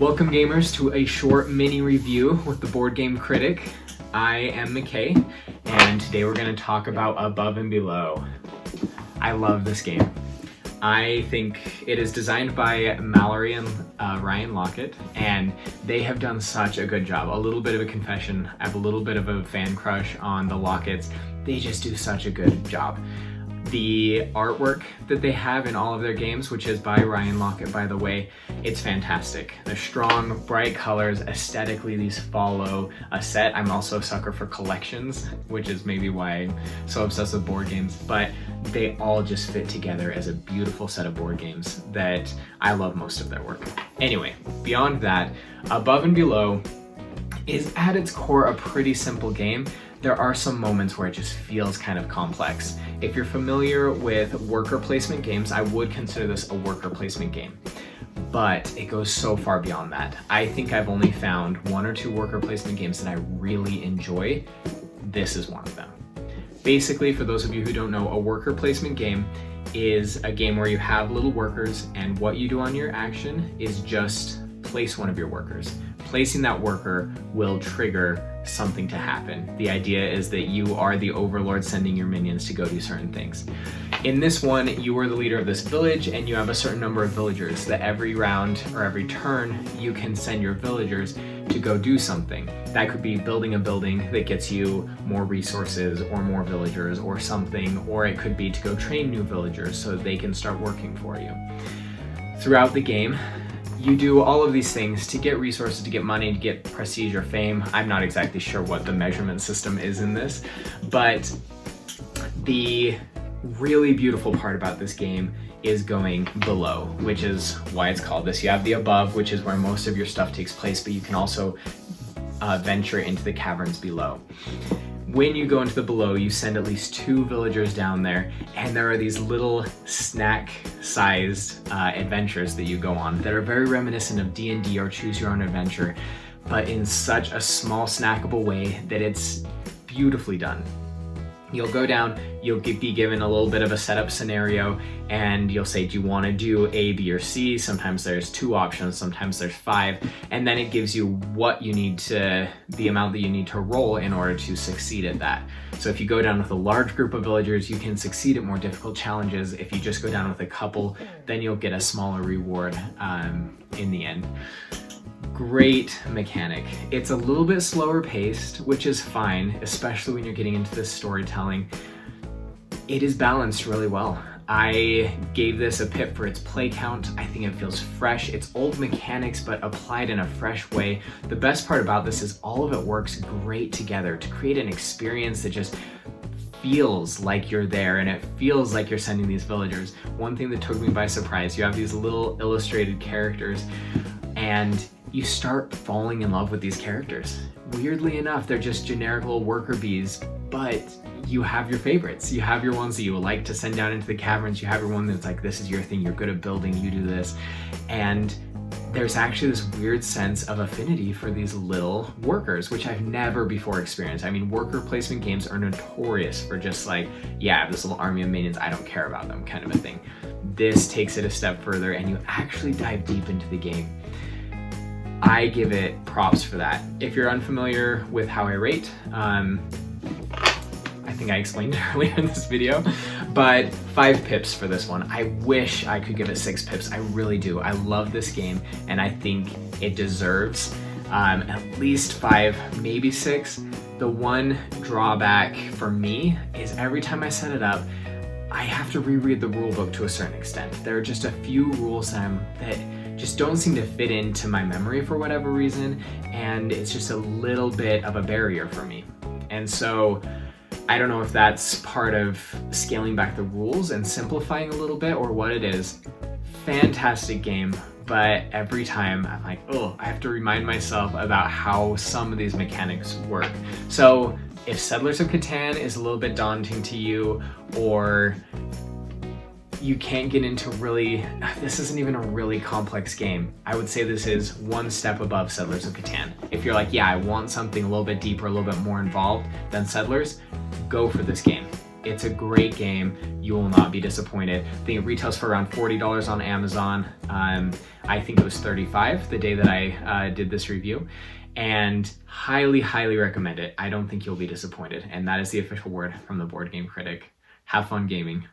Welcome gamers to a short mini review with the Board Game Critic. I am McKay, and today we're going to talk about Above and Below. I love this game. I think it is designed by Malorie and Ryan Laukat, and they have done such a good job. A little bit of a confession, I have a little bit of a fan crush on the Laukats. They just do such a good job. The artwork that they have in all of their games, which is by Ryan Laukat, by the way, it's fantastic. They're strong, bright colors. Aesthetically, these follow a set. I'm also a sucker for collections, which is maybe why I'm so obsessed with board games, but they all just fit together as a beautiful set of board games that I love most of their work. Anyway, beyond that, Above and Below is at its core a pretty simple game. There are some moments where it just feels kind of complex. If you're familiar with worker placement games, I would consider this a worker placement game, but it goes so far beyond that. I think I've only found one or two worker placement games that I really enjoy. This is one of them. Basically, for those of you who don't know, a worker placement game is a game where you have little workers, and what you do on your action is just place one of your workers. Placing that worker will trigger something to happen. The idea is that you are the overlord sending your minions to go do certain things. In this one, you are the leader of this village and you have a certain number of villagers that every round or every turn you can send your villagers to go do something. That could be building a building that gets you more resources or more villagers or something, or it could be to go train new villagers so they can start working for you. Throughout the game, you do all of these things to get resources, to get money, to get prestige or fame. I'm not exactly sure what the measurement system is in this, but the really beautiful part about this game is going below, which is why it's called this. You have the above, which is where most of your stuff takes place, but you can also venture into the caverns below. When you go into the below, you send at least 2 villagers down there, and there are these little snack-sized adventures that you go on that are very reminiscent of D&D or Choose Your Own Adventure, but in such a small, snackable way that it's beautifully done. You'll go down, you'll be given a little bit of a setup scenario, and you'll say, do you want to do A, B, or C? Sometimes there's 2 options, sometimes there's 5, and then it gives you what you need to, the amount that you need to roll in order to succeed at that. So if you go down with a large group of villagers, you can succeed at more difficult challenges. If you just go down with a couple, then you'll get a smaller reward in the end. Great mechanic. It's a little bit slower paced, which is fine, especially when you're getting into this storytelling. It is balanced really well. I gave this a pip for its play count. I think it feels fresh. It's old mechanics, but applied in a fresh way. The best part about this is all of it works great together to create an experience that just feels like you're there, and it feels like you're sending these villagers. One thing that took me by surprise, you have these little illustrated characters, and you start falling in love with these characters. Weirdly enough, they're just generic little worker bees, but you have your favorites. You have your ones that you would like to send down into the caverns. You have your one that's like, this is your thing, you're good at building, you do this. And there's actually this weird sense of affinity for these little workers, which I've never before experienced. I mean, worker placement games are notorious for just like, yeah, I have this little army of minions, I don't care about them kind of a thing. This takes it a step further and you actually dive deep into the game. I give it props for that. If you're unfamiliar with how I rate, I think I explained it earlier in this video, but 5 pips for this one. I wish I could give it 6 pips. I really do. I love this game, and I think it deserves at least 5, maybe 6. The one drawback for me is every time I set it up, I have to reread the rule book to a certain extent. There are just a few rules that just don't seem to fit into my memory for whatever reason, and it's just a little bit of a barrier for me. And so I don't know if that's part of scaling back the rules and simplifying a little bit or what it is. Fantastic game, but every time I'm like, oh, I have to remind myself about how some of these mechanics work. So if Settlers of Catan is a little bit daunting to you, or you can't get into really, this isn't even a really complex game, I would say this is one step above Settlers of Catan. If you're like, yeah, I want something a little bit deeper, a little bit more involved than Settlers, go for this game. It's a great game. You will not be disappointed. I think it retails for around $40 on Amazon. I think it was $35 the day that I did this review, and highly, highly recommend it. I don't think you'll be disappointed. And that is the official word from the Board Game Critic. Have fun gaming.